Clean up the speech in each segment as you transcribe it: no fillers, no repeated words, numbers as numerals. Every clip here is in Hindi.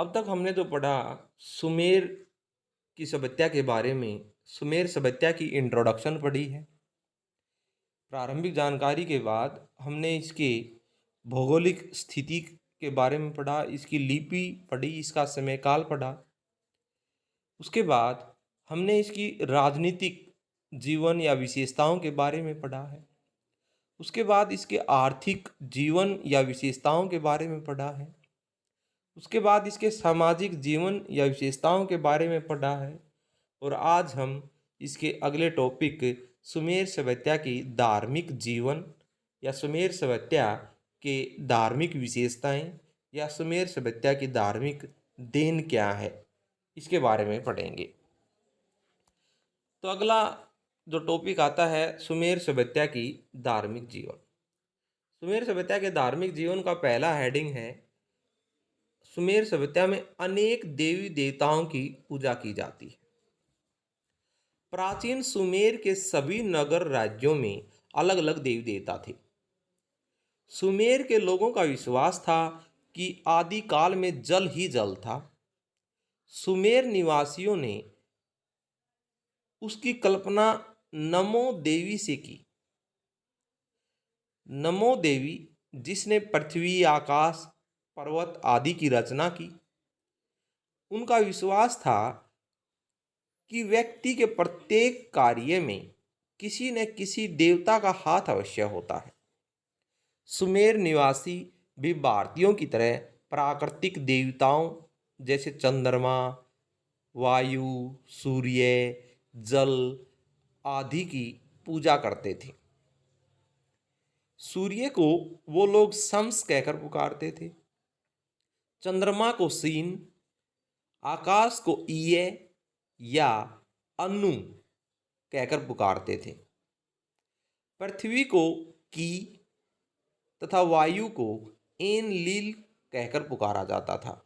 अब तक हमने जो पढ़ा सुमेर की सभ्यता के बारे में, सुमेर सभ्यता की इंट्रोडक्शन पढ़ी है। प्रारंभिक जानकारी के बाद हमने इसके भौगोलिक स्थिति के बारे में पढ़ा, इसकी लिपि पढ़ी, इसका समय काल पढ़ा। उसके बाद हमने इसकी राजनीतिक जीवन या विशेषताओं के बारे में पढ़ा है। उसके बाद इसके आर्थिक जीवन या विशेषताओं के बारे में पढ़ा है। उसके बाद इसके सामाजिक जीवन या विशेषताओं के बारे में पढ़ा है। और आज हम इसके अगले टॉपिक सुमेर सभ्यता की धार्मिक जीवन या सुमेर सभ्यता के धार्मिक विशेषताएं या सुमेर सभ्यता की धार्मिक देन क्या है, इसके बारे में पढ़ेंगे। तो अगला जो टॉपिक आता है सुमेर सभ्यता की धार्मिक जीवन। सुमेर सभ्यता के धार्मिक जीवन का पहला हेडिंग है सुमेर सभ्यता में अनेक देवी देवताओं की पूजा की जाती है। प्राचीन सुमेर के सभी नगर राज्यों में अलग अलग देवी देवता थे। सुमेर के लोगों का विश्वास था कि आदि काल में जल ही जल था। सुमेर निवासियों ने उसकी कल्पना नमो देवी से की। नमो देवी जिसने पृथ्वी, आकाश, पर्वत आदि की रचना की। उनका विश्वास था कि व्यक्ति के प्रत्येक कार्य में किसी न किसी देवता का हाथ अवश्य होता है। सुमेर निवासी भी भारतीयों की तरह प्राकृतिक देवताओं जैसे चंद्रमा, वायु, सूर्य, जल आदि की पूजा करते थे। सूर्य को वो लोग शम्स कहकर पुकारते थे, चंद्रमा को सीन, आकाश को ईय या अनु कहकर पुकारते थे, पृथ्वी को की तथा वायु को एनलील कहकर पुकारा जाता था।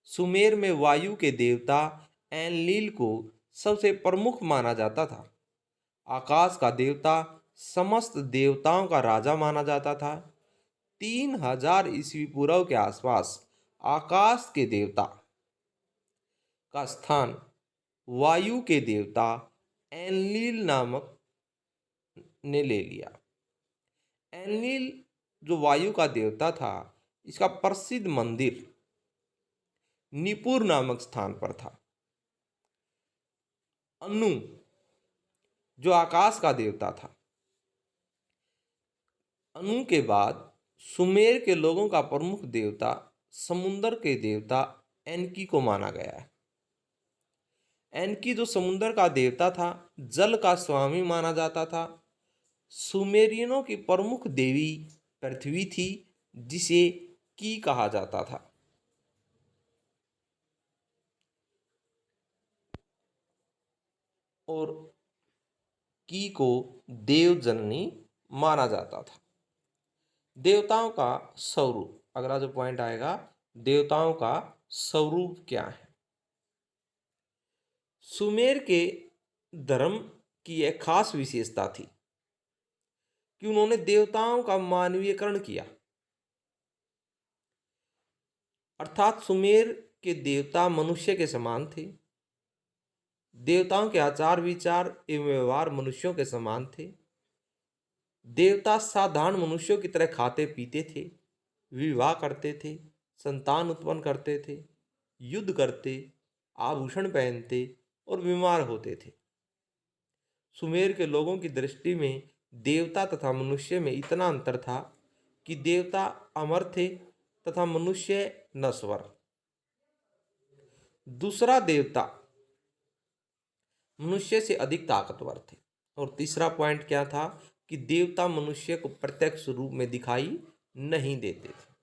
सुमेर में वायु के देवता एनलील को सबसे प्रमुख माना जाता था। आकाश का देवता समस्त देवताओं का राजा माना जाता था। 3000 ईस्वी पूर्व के आसपास आकाश के देवता का स्थान वायु के देवता एनलील नामक ने ले लिया। एनलील जो वायु का देवता था, इसका प्रसिद्ध मंदिर निपुर नामक स्थान पर था। अनु जो आकाश का देवता था, अनु के बाद सुमेर के लोगों का प्रमुख देवता समुद्र के देवता एनकी को माना गया है। एनकी जो समुद्र का देवता था, जल का स्वामी माना जाता था। सुमेरियनों की प्रमुख देवी पृथ्वी थी, जिसे की कहा जाता था। और की को देव जननी माना जाता था। देवताओं का स्वरूप, अगला जो पॉइंट आएगा, देवताओं का स्वरूप क्या है। सुमेर के धर्म की एक खास विशेषता थी कि उन्होंने देवताओं का मानवीयकरण किया। अर्थात सुमेर के देवता मनुष्य के समान थे। देवताओं के आचार विचार एवं व्यवहार मनुष्यों के समान थे। देवता साधारण मनुष्यों की तरह खाते पीते थे, विवाह करते थे, संतान उत्पन्न करते थे, युद्ध करते, आभूषण पहनते और बीमार होते थे। सुमेर के लोगों की दृष्टि में देवता तथा मनुष्य में इतना अंतर था कि देवता अमर थे तथा मनुष्य नश्वर। दूसरा, देवता मनुष्य से अधिक ताकतवर थे। और तीसरा पॉइंट क्या था कि देवता मनुष्य को प्रत्यक्ष रूप में दिखाई नहीं देते थे।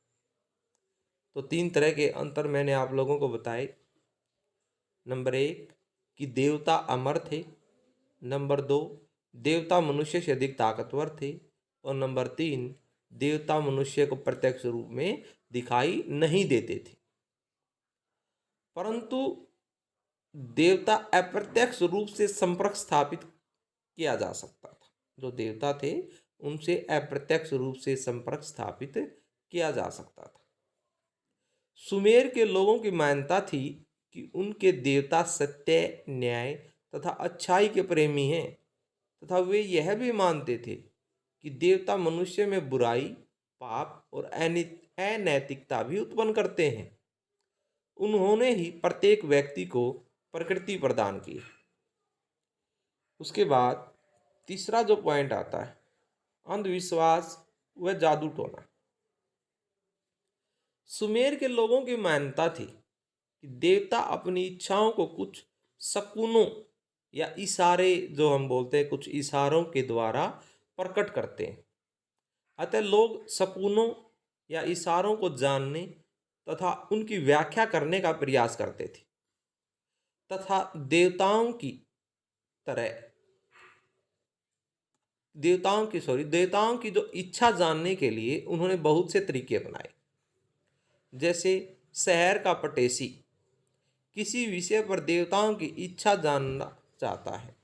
तो 3 तरह के अंतर मैंने आप लोगों को बताए। नंबर 1 कि देवता अमर थे। नंबर 2, देवता मनुष्य से अधिक ताकतवर थे। और नंबर 3, देवता मनुष्य को प्रत्यक्ष रूप में दिखाई नहीं देते थे। परंतु देवता अप्रत्यक्ष रूप से संपर्क स्थापित किया जा सकता था। जो देवता थे उनसे अप्रत्यक्ष रूप से संपर्क स्थापित किया जा सकता था। सुमेर के लोगों की मान्यता थी कि उनके देवता सत्य, न्याय तथा अच्छाई के प्रेमी हैं तथा वे यह भी मानते थे कि देवता मनुष्य में बुराई, पाप और अनैतिकता भी उत्पन्न करते हैं। उन्होंने ही प्रत्येक व्यक्ति को प्रकृति प्रदान की। उसके बाद तीसरा जो पॉइंट आता है, अंधविश्वास व जादू टोना। सुमेर के लोगों की मान्यता थी कि देवता अपनी इच्छाओं को कुछ शकुनों या इशारे, जो हम बोलते हैं, कुछ इशारों के द्वारा प्रकट करते हैं। अतः लोग शकुनों या इशारों को जानने तथा उनकी व्याख्या करने का प्रयास करते थे तथा तरह देवताओं की जो इच्छा जानने के लिए उन्होंने बहुत से तरीके अपनाए। जैसे शहर का पटेसी किसी विषय पर देवताओं की इच्छा जानना चाहता है,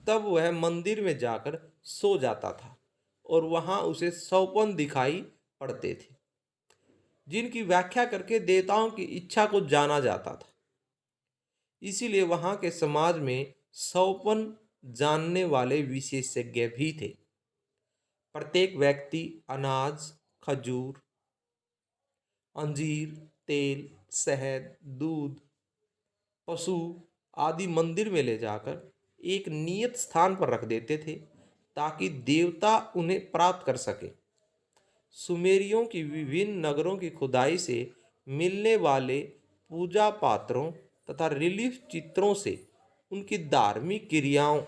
तब वह मंदिर में जाकर सो जाता था और वहां उसे सौपन दिखाई पड़ते थे, जिनकी व्याख्या करके देवताओं की इच्छा को जाना जाता था। इसीलिए वहां के समाज में सौपन जानने वाले विशेषज्ञ भी थे। प्रत्येक व्यक्ति अनाज, खजूर, अंजीर, तेल, शहद, दूध, पशु आदि मंदिर में ले जाकर एक नियत स्थान पर रख देते थे ताकि देवता उन्हें प्राप्त कर सके। सुमेरियों की विभिन्न नगरों की खुदाई से मिलने वाले पूजा पात्रों तथा रिलीफ चित्रों से उनकी धार्मिक क्रियाओं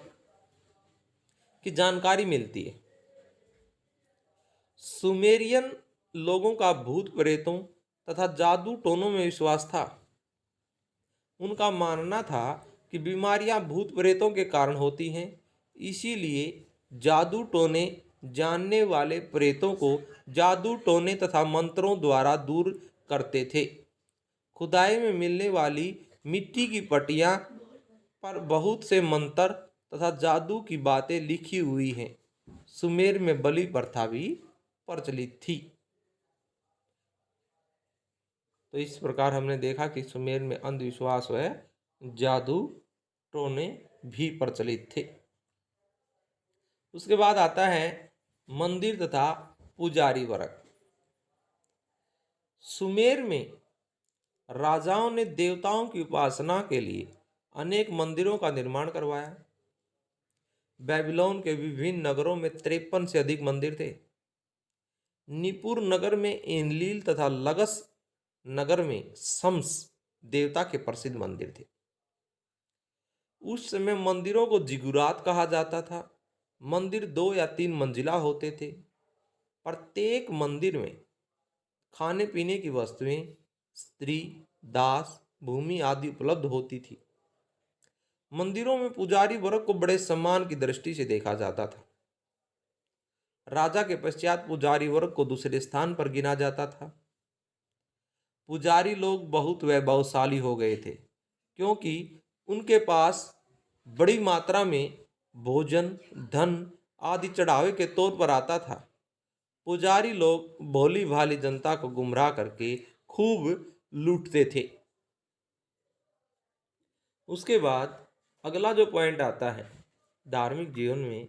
की जानकारी मिलती है। सुमेरियन लोगों का भूत प्रेतों तथा जादू टोनों में विश्वास था। उनका मानना था कि बीमारियां भूत प्रेतों के कारण होती हैं, इसीलिए जादू टोने जानने वाले प्रेतों को जादू टोने तथा मंत्रों द्वारा दूर करते थे। खुदाई में मिलने वाली मिट्टी की पट्टियां पर बहुत से मंत्र तथा जादू की बातें लिखी हुई हैं। सुमेर में बलि प्रथा भी प्रचलित थी। तो इस प्रकार हमने देखा कि सुमेर में अंधविश्वास व जादू टोने भी प्रचलित थे। उसके बाद आता है मंदिर तथा पुजारी वर्ग। सुमेर में राजाओं ने देवताओं की उपासना के लिए अनेक मंदिरों का निर्माण करवाया। बेबीलोन के विभिन्न नगरों में 53 से अधिक मंदिर थे। निपुर नगर में एनलील तथा लगस नगर में शम्स देवता के प्रसिद्ध मंदिर थे। उस समय मंदिरों को जिगुरात कहा जाता था। मंदिर 2 या 3 मंजिला होते थे। प्रत्येक मंदिर में खाने पीने की वस्तुएं, स्त्री, दास, भूमि आदि उपलब्ध होती थी। मंदिरों में पुजारी वर्ग को बड़े सम्मान की दृष्टि से देखा जाता था। राजा के पश्चात पुजारी वर्ग को दूसरे स्थान पर गिना जाता था। पुजारी लोग बहुत वैभवशाली हो गए थे क्योंकि उनके पास बड़ी मात्रा में भोजन, धन आदि चढ़ावे के तौर पर आता था। पुजारी लोग भोली भाली जनता को गुमराह करके खूब लूटते थे। उसके बाद अगला जो पॉइंट आता है धार्मिक जीवन में,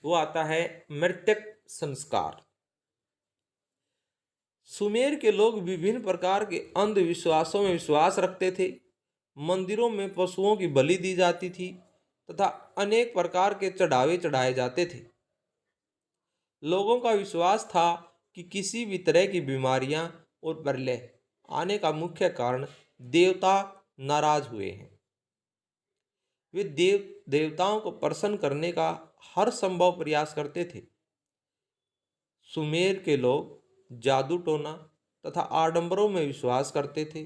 वो आता है मृतक संस्कार। सुमेर के लोग विभिन्न प्रकार के अंधविश्वासों में विश्वास रखते थे। मंदिरों में पशुओं की बलि दी जाती थी तथा अनेक प्रकार के चढ़ावे चढ़ाए जाते थे। लोगों का विश्वास था कि किसी भी तरह की बीमारियां और प्रलय आने का मुख्य कारण देवता नाराज हुए हैं। वे देवताओं को प्रसन्न करने का हर संभव प्रयास करते थे। सुमेर के लोग जादू टोना तथा आडंबरों में विश्वास करते थे।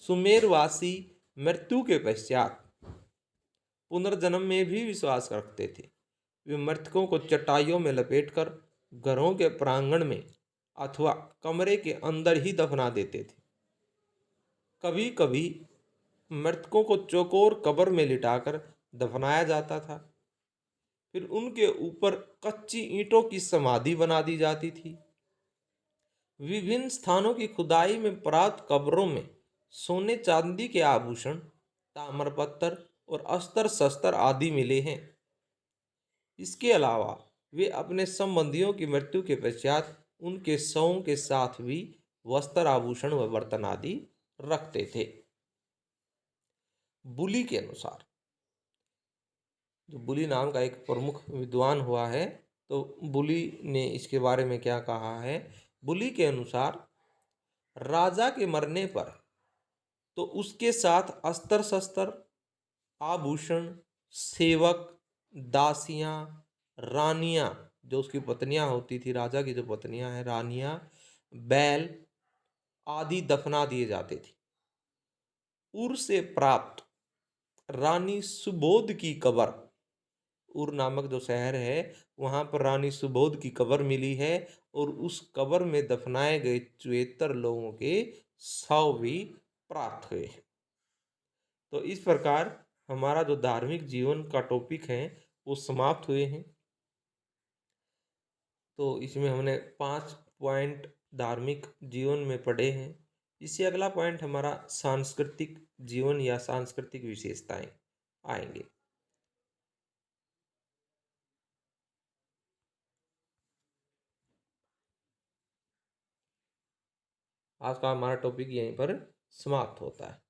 सुमेरवासी मृत्यु के पश्चात पुनर्जन्म में भी विश्वास रखते थे। वे मृतकों को चटाइयों में लपेटकर घरों के प्रांगण में अथवा कमरे के अंदर ही दफना देते थे। कभी कभी मृतकों को चौकोर कब्र में लिटाकर दफनाया जाता था। फिर उनके ऊपर कच्ची ईंटों की समाधि बना दी जाती थी। विभिन्न स्थानों की खुदाई में प्राप्त कब्रों में सोने चांदी के आभूषण, ताम्रपत्र और अस्त्र शस्त्र आदि मिले हैं। इसके अलावा वे अपने संबंधियों की मृत्यु के पश्चात उनके शवों के साथ भी वस्त्र, आभूषण व बर्तन आदि रखते थे। बुली के अनुसार, जो बुली नाम का एक प्रमुख विद्वान हुआ है, तो बुली ने इसके बारे में क्या कहा है। बुली के अनुसार राजा के मरने पर तो उसके साथ अस्त्र शस्त्र, आभूषण, सेवक, दासियां, रानियां, जो उसकी पत्नियां होती थी, राजा की जो पत्नियां हैं, रानियां, बैल आदि दफना दिए जाते थे। उर से प्राप्त रानी सुबोध की कब्र, उर नामक जो शहर है वहां पर रानी सुबोध की कब्र मिली है, और उस कब्र में दफनाए गए 74 लोगों के शव भी प्राप्त हुए हैं। तो इस प्रकार हमारा जो धार्मिक जीवन का टॉपिक है वो समाप्त हुए हैं। तो इसमें हमने 5 पॉइंट धार्मिक जीवन में पढ़े हैं। इससे अगला पॉइंट हमारा सांस्कृतिक जीवन या सांस्कृतिक विशेषताएं आएंगे। आज का हमारा टॉपिक यहीं पर समाप्त होता है।